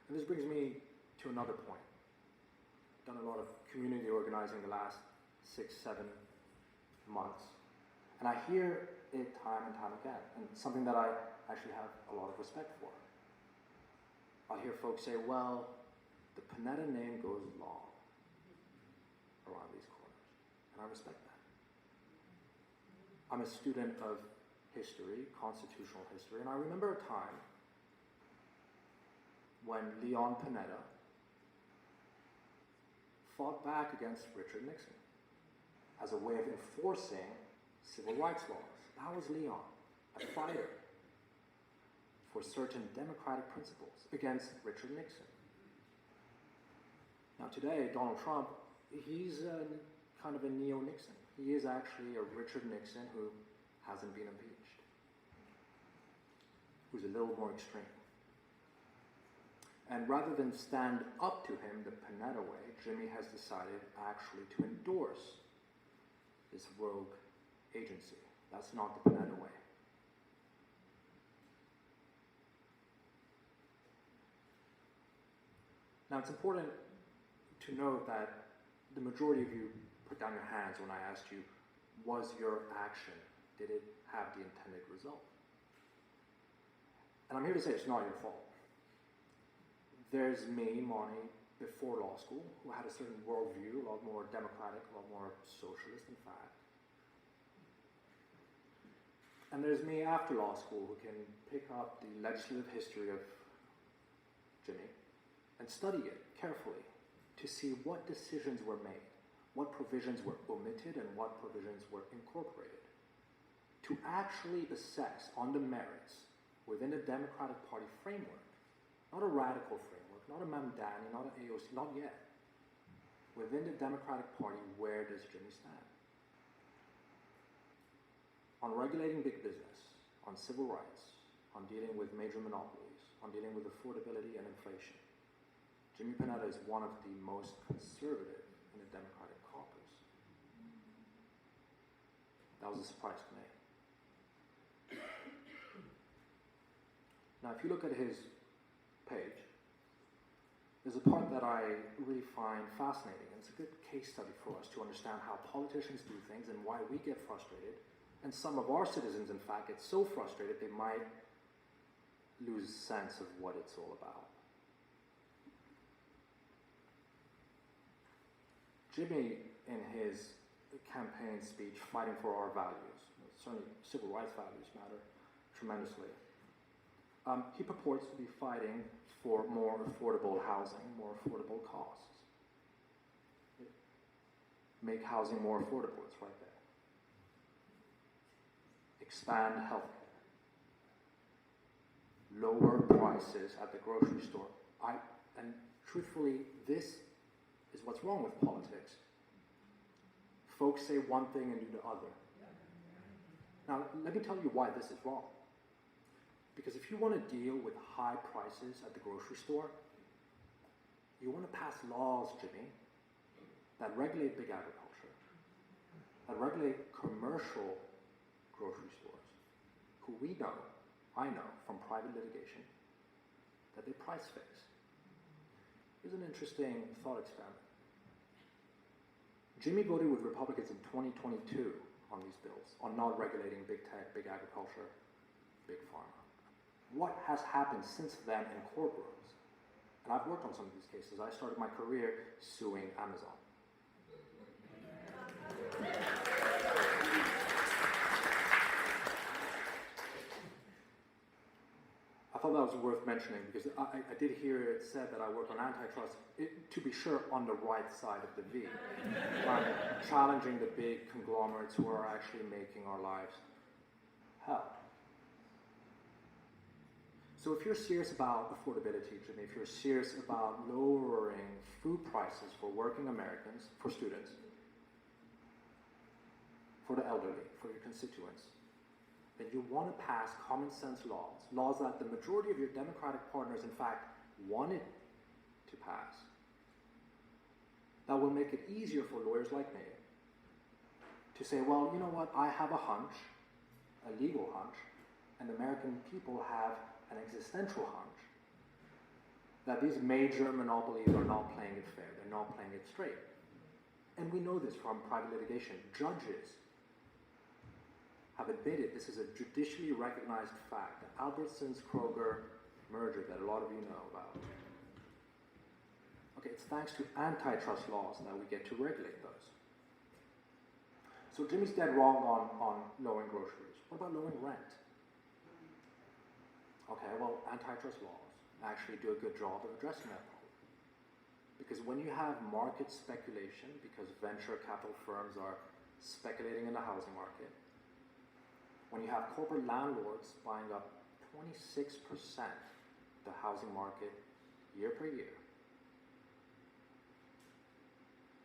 And this brings me to another point. I've done a lot of community organizing the last 6-7 months, and I hear it time and time again, and it's something that I actually have a lot of respect for. I hear folks say, well, the Panetta name goes long around these corners, and I respect that. I'm a student of history, constitutional history, and I remember a time when Leon Panetta fought back against Richard Nixon as a way of enforcing civil rights laws. That was Leon, a fighter for certain democratic principles against Richard Nixon. Now today, Donald Trump, he's kind of a neo-Nixon. He is actually a Richard Nixon who hasn't been impeached, who's a little more extreme. And rather than stand up to him the Panetta way, Jimmy has decided actually to endorse this rogue agency. That's not the Panetta way. Now, it's important to note that the majority of you put down your hands when I asked you, was your action, did it have the intended result? And I'm here to say it's not your fault. There's me, Monty, before law school, who had a certain worldview, a lot more democratic, a lot more socialist, in fact. And there's me after law school who can pick up the legislative history of Jimmy and study it carefully to see what decisions were made, what provisions were omitted, and what provisions were incorporated, to actually assess on the merits within the Democratic Party framework, not a radical framework, not a Mamdani, not an AOC, not yet. Within the Democratic Party, where does Jimmy stand? On regulating big business, on civil rights, on dealing with major monopolies, on dealing with affordability and inflation, Jimmy Panetta is one of the most conservative in the Democratic caucus. That was a surprise to me. Now, if you look at his page, there's a part that I really find fascinating, and it's a good case study for us to understand how politicians do things and why we get frustrated, and some of our citizens, in fact, get so frustrated they might lose sense of what it's all about. Jimmy, in his campaign speech, fighting for our values, certainly civil rights values matter tremendously, he purports to be fighting for more affordable housing, more affordable costs. Make housing more affordable, it's right there. Expand healthcare. Lower prices at the grocery store. And truthfully, this is what's wrong with politics. Folks say one thing and do the other. Now, let me tell you why this is wrong. Because if you want to deal with high prices at the grocery store, you want to pass laws, Jimmy, that regulate big agriculture, that regulate commercial grocery stores, who I know from private litigation, that they price fix. Here's an interesting thought experiment. Jimmy voted with Republicans in 2022 on these bills, on not regulating big tech, big agriculture, big pharma. What has happened since then in courtrooms? And I've worked on some of these cases. I started my career suing Amazon. I thought that was worth mentioning because I did hear it said that I work on antitrust, to be sure, on the right side of the V. I'm challenging the big conglomerates who are actually making our lives hell. So if you're serious about affordability, Jimmy, if you're serious about lowering food prices for working Americans, for students, for the elderly, for your constituents, then you want to pass common sense laws that the majority of your Democratic partners, in fact, wanted to pass, that will make it easier for lawyers like me to say, well, you know what, I have a hunch, a legal hunch, and the American people have an existential hunch that these major monopolies are not playing it fair, they're not playing it straight. And we know this from private litigation. Judges have admitted this is a judicially recognized fact, the Albertsons-Kroger merger that a lot of you know about. Okay, it's thanks to antitrust laws that we get to regulate those. So Jimmy's dead wrong on lowering groceries. What about lowering rent? Okay, well, antitrust laws actually do a good job of addressing that problem. Because when you have market speculation, because venture capital firms are speculating in the housing market, when you have corporate landlords buying up 26% the housing market year per year,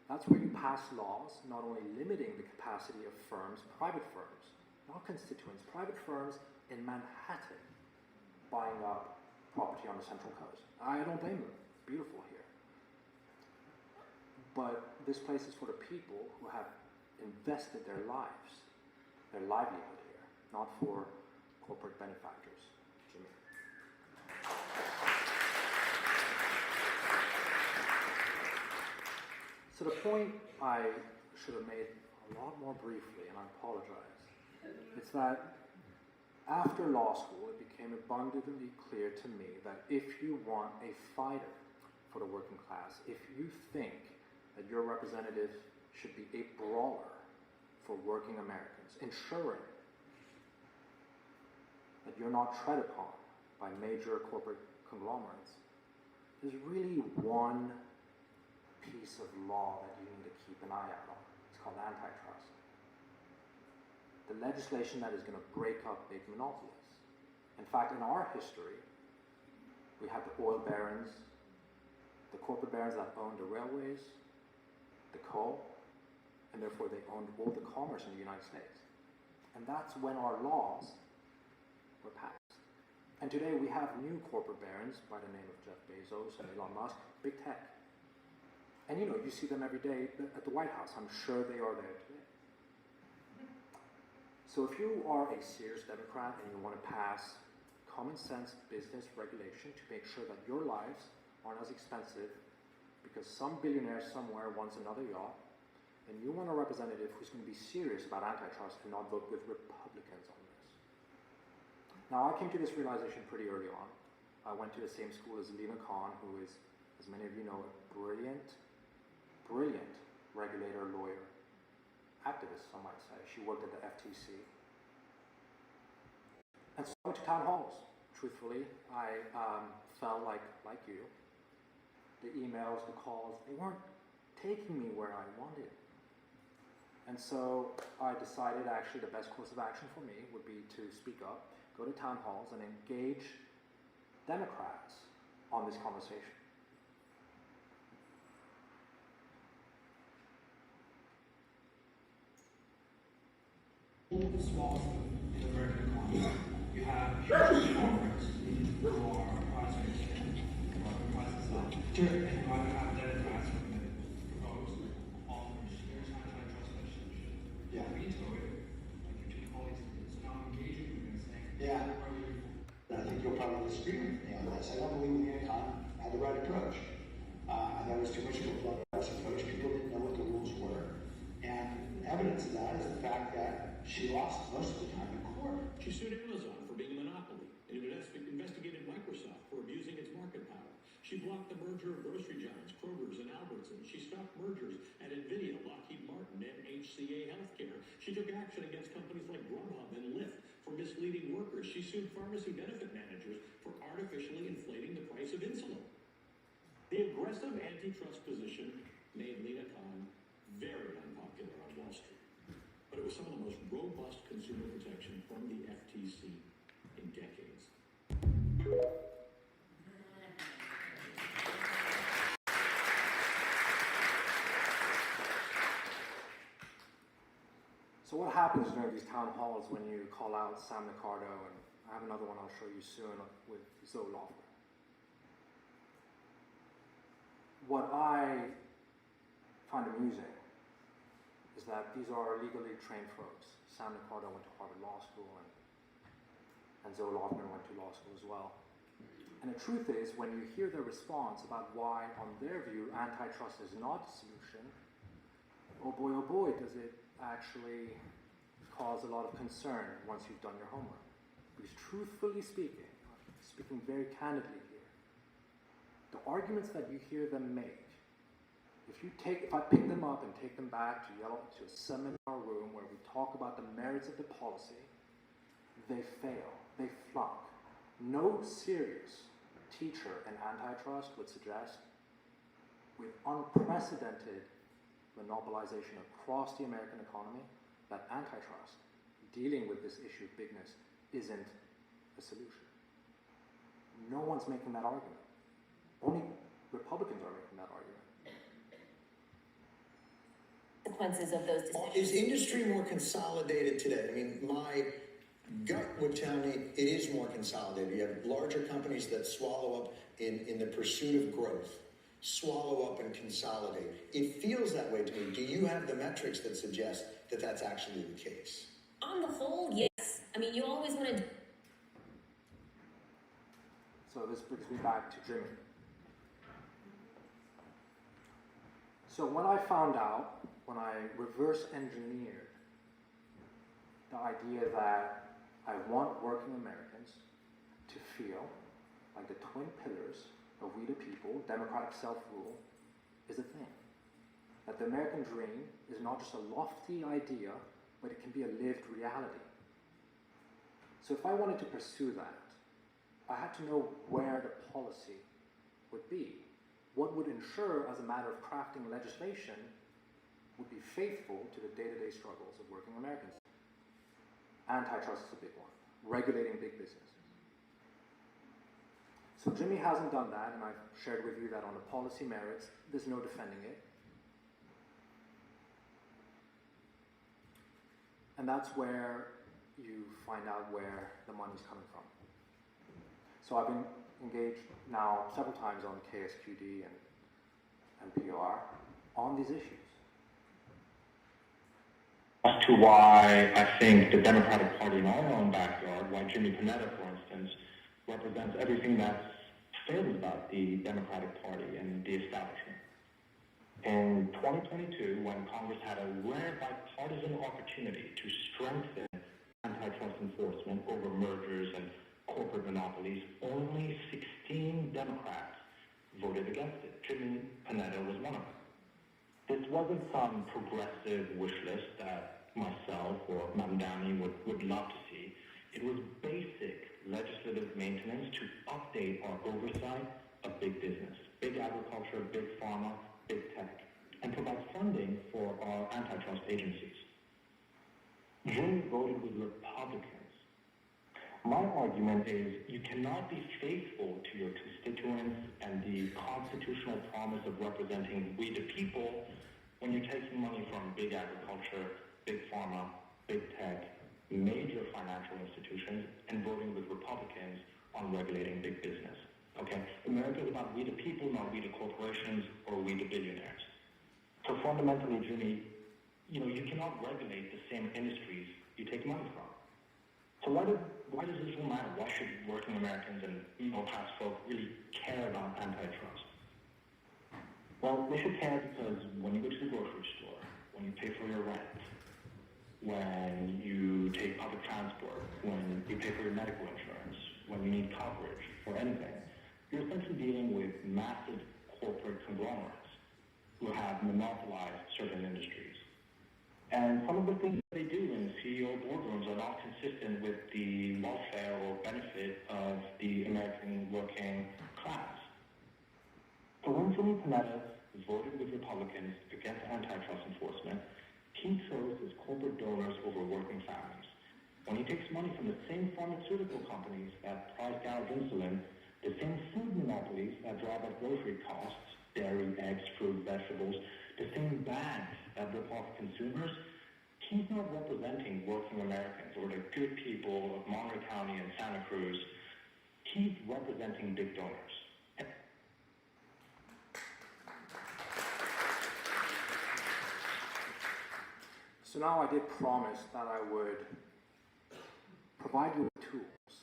that's where you pass laws not only limiting the capacity of firms, private firms, not constituents, private firms in Manhattan buying up property on the Central Coast. I don't blame them. It's beautiful here. But this place is for the people who have invested their lives, their livelihood here, not for corporate benefactors. Jimmy. So the point I should have made a lot more briefly, and I apologize, is that after law school, it became abundantly clear to me that if you want a fighter for the working class, if you think that your representative should be a brawler for working Americans, ensuring that you're not tread upon by major corporate conglomerates, there's really one piece of law that you need to keep an eye out on. It's called antitrust. The legislation that is going to break up big monopolies. In fact, in our history, we had the oil barons, the corporate barons that owned the railways, the coal, and therefore they owned all the commerce in the United States. And that's when our laws were passed. And today we have new corporate barons by the name of Jeff Bezos and Elon Musk, big tech. And you know, you see them every day at the White House. I'm sure they are there today. So if you are a serious Democrat and you want to pass common sense business regulation to make sure that your lives aren't as expensive because some billionaire somewhere wants another yacht, then you want a representative who's going to be serious about antitrust and not vote with Republicans on this. Now, I came to this realization pretty early on. I went to the same school as Lena Khan, who is, as many of you know, a brilliant regulator, lawyer, activist, some might say. She worked at the FTC. And so I went to town halls. Truthfully, I felt like you, the emails, the calls, they weren't taking me where I wanted. And so I decided actually the best course of action for me would be to speak up, go to town halls, and engage Democrats on this conversation. All the swaths in the American economy, you have huge corporates who are price fixing, who are prices up, and you either have Democrats who propose on serious antitrust legislation, veto it, like your two colleagues did disagreeing with me on this. I don't believe the Econ had the right approach. I thought it was too much of a blunt force approach. People didn't know what the rules were. And evidence of that is the fact that she lost most of the time in court. She sued Amazon for being a monopoly and investigated Microsoft for abusing its market power. She blocked the merger of grocery giants Kroger's and Albertsons. She stopped mergers at Nvidia, Lockheed Martin, and HCA Healthcare. She took action against companies like Grubhub and Lyft for misleading workers. She sued pharmacy benefit managers for artificially inflating the price of insulin. The aggressive antitrust position made Lina Khan very unpopular on Wall Street. But it was some of the most robust consumer protection from the FTC in decades. So what happens during these town halls when you call out Sam Ricardo, and I have another one I'll show you soon with Zoe Lofgren. What I find amusing is that these are legally trained folks. Sam Ricardo went to Harvard Law School, and Zoe Lofgren went to law school as well. And the truth is, when you hear their response about why, on their view, antitrust is not a solution, oh boy, does it actually cause a lot of concern once you've done your homework. Because truthfully speaking very candidly here, the arguments that you hear them make, if I pick them up and take them back to a seminar room where we talk about the merits of the policy, they fail, they flunk. No serious teacher in antitrust would suggest, with unprecedented monopolization across the American economy, that antitrust, dealing with this issue of bigness, isn't a solution. No one's making that argument. Only Republicans are making that argument. Consequences of those decisions. Is industry more consolidated today? I mean, my gut would tell me it is more consolidated. You have larger companies that swallow up in the pursuit of growth, swallow up and consolidate. It feels that way to me. Do you have the metrics that suggest that that's actually the case? On the whole, yes. I mean, you always want to. So this brings me back to Jimmy. So when I found out, when I reverse engineered the idea that I want working Americans to feel like the twin pillars of we the people, democratic self-rule, is a thing. That the American dream is not just a lofty idea, but it can be a lived reality. So if I wanted to pursue that, I had to know where the policy would be. What would ensure, as a matter of crafting legislation, would be faithful to the day-to-day struggles of working Americans. Antitrust is a big one. Regulating big businesses. So Jimmy hasn't done that, and I've shared with you that on the policy merits, there's no defending it. And that's where you find out where the money's coming from. So I've been engaged now several times on KSQD and PR on these issues. As to why I think the Democratic Party in our own backyard, why Jimmy Panetta, for instance, represents everything that's failed about the Democratic Party and the establishment. In 2022, when Congress had a rare bipartisan opportunity to strengthen antitrust enforcement over mergers and corporate monopolies, only 16 Democrats voted against it. Jimmy Panetta was one of them. This wasn't some progressive wish list that myself or Mamdani would love to see. It was basic legislative maintenance to update our oversight of big business, big agriculture, big pharma, big tech, and provide funding for our antitrust agencies. Jimmy voted with Republicans. My argument is you cannot be faithful to your constituents and the constitutional promise of representing we the people when you're taking money from big agriculture, big pharma, big tech, major financial institutions, and voting with Republicans on regulating big business. Okay? America is about we the people, not we the corporations or we the billionaires. So fundamentally, Jimmy, you cannot regulate the same industries you take money from. So why does this all matter? Why should working Americans and middle-class folk really care about antitrust? Well, they should care because when you go to the grocery store, when you pay for your rent, when you take public transport, when you pay for your medical insurance, when you need coverage for anything, you're essentially dealing with massive corporate conglomerates who have monopolized certain industries. And some of the things that they do in CEO boardrooms are not consistent with the welfare or benefit of the American working class. So when Jimmy Panetta voted with Republicans against antitrust enforcement, he chose his corporate donors over working families. When he takes money from the same pharmaceutical companies that price gouge insulin, the same food monopolies that drive up grocery costs, dairy, eggs, fruit, vegetables, the same banks that rip off consumers, he's not representing working Americans or the good people of Monterey County and Santa Cruz. He's representing big donors. So now I did promise that I would provide you with tools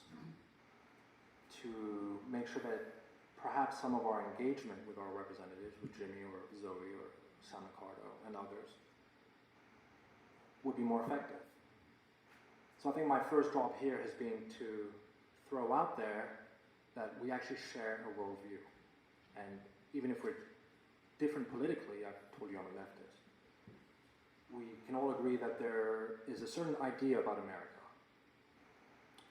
to make sure that perhaps some of our engagement with our representatives, with Jimmy or Zoe or San Ricardo and others, would be more effective. So I think my first job here has been to throw out there that we actually share a worldview. And even if we're different politically, I've told you I'm a leftist, we can all agree that there is a certain idea about America.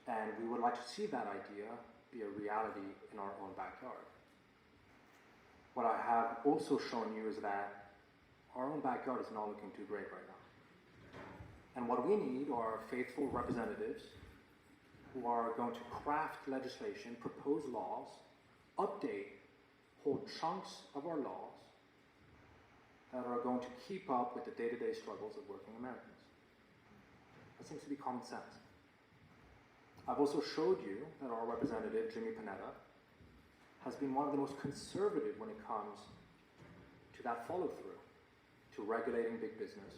And we would like to see that idea be a reality in our own backyard. What I have also shown you is that our own backyard is not looking too great right now. And what we need are faithful representatives who are going to craft legislation, propose laws, update whole chunks of our laws that are going to keep up with the day-to-day struggles of working Americans. That seems to be common sense. I've also showed you that our representative, Jimmy Panetta, has been one of the most conservative when it comes to that follow-through, to regulating big business,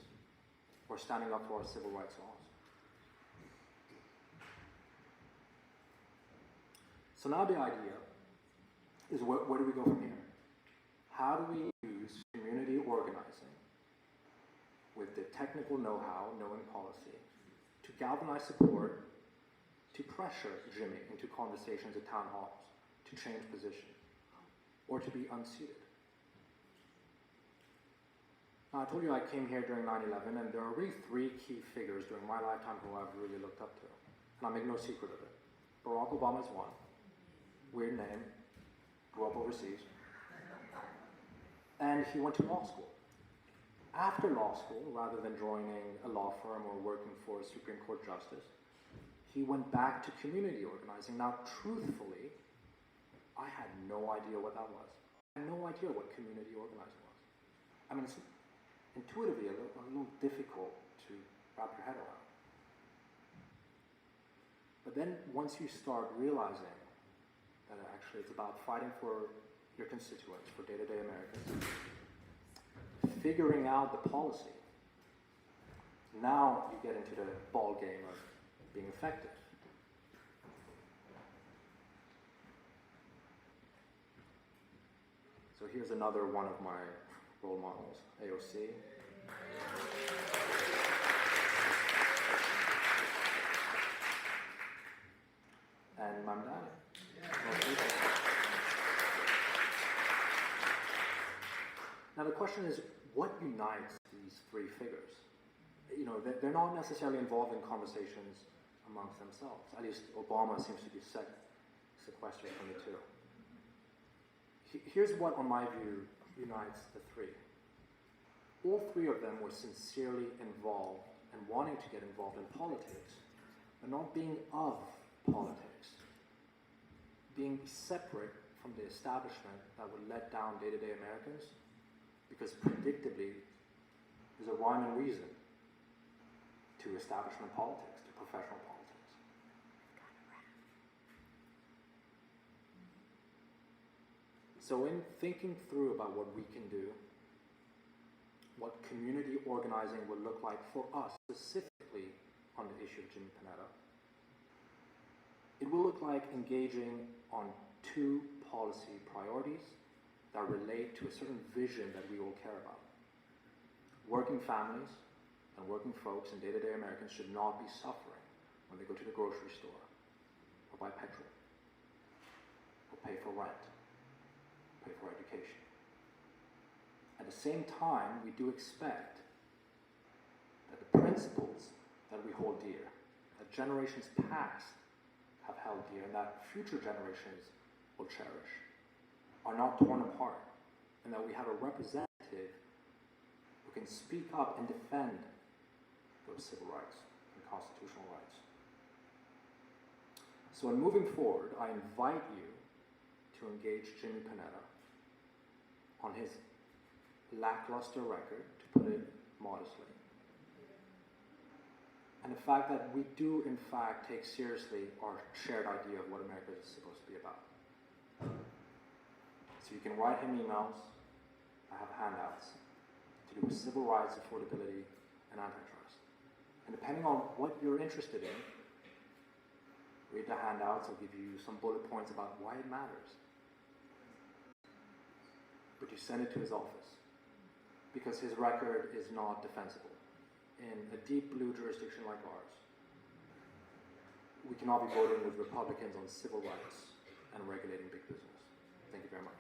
or standing up for our civil rights laws. So now the idea is where do we go from here? How do we use community organizing with the technical know-how, knowing policy, to galvanize support, to pressure Jimmy into conversations at town halls, to change position, or to be unseated? Now, I told you I came here during 9/11, and there are really three key figures during my lifetime who I've really looked up to. And I make no secret of it. Barack Obama is one. Weird name. Grew up overseas. And he went to law school. After law school, rather than joining a law firm or working for a Supreme Court justice, he went back to community organizing. Now, truthfully, I had no idea what that was. I had no idea what community organizing was. I mean, it's intuitively a little difficult to wrap your head around. But then once you start realizing that actually it's about fighting for your constituents, for day-to-day Americans, figuring out the policy, now you get into the ball game of being effective. So here's another one of my role models, AOC. And Mom Daddy. Now the question is, what unites these three figures? You know, they're not necessarily involved in conversations amongst themselves. At least Obama seems to be sequestered from the two. Here's what, on my view, unites the three. All three of them were sincerely involved and wanting to get involved in politics, but not being of politics. Being separate from the establishment that would let down day-to-day Americans, because predictably, there's a rhyme and reason to establishment politics, to professional politics. So in thinking through about what we can do, what community organizing would look like for us, specifically on the issue of Jimmy Panetta, It will look like engaging on 2 policy priorities that relate to a certain vision that we all care about. Working families and working folks and day-to-day Americans should not be suffering when they go to the grocery store, or buy petrol, or pay for rent, pay for education. At the same time, we do expect that the principles that we hold dear, that generations past have held dear, and that future generations will cherish, are not torn apart, and that we have a representative who can speak up and defend those civil rights and constitutional rights. So in moving forward, I invite you to engage Jimmy Panetta on his lackluster record, to put it modestly, and the fact that we do in fact take seriously our shared idea of what America is supposed to be about. So you can write him emails. I have handouts to do with civil rights, affordability, and antitrust. And depending on what you're interested in, read the handouts. I'll give you some bullet points about why it matters. But you send it to his office, because his record is not defensible. In a deep blue jurisdiction like ours, we cannot be voting with Republicans on civil rights and regulating big business. Thank you very much.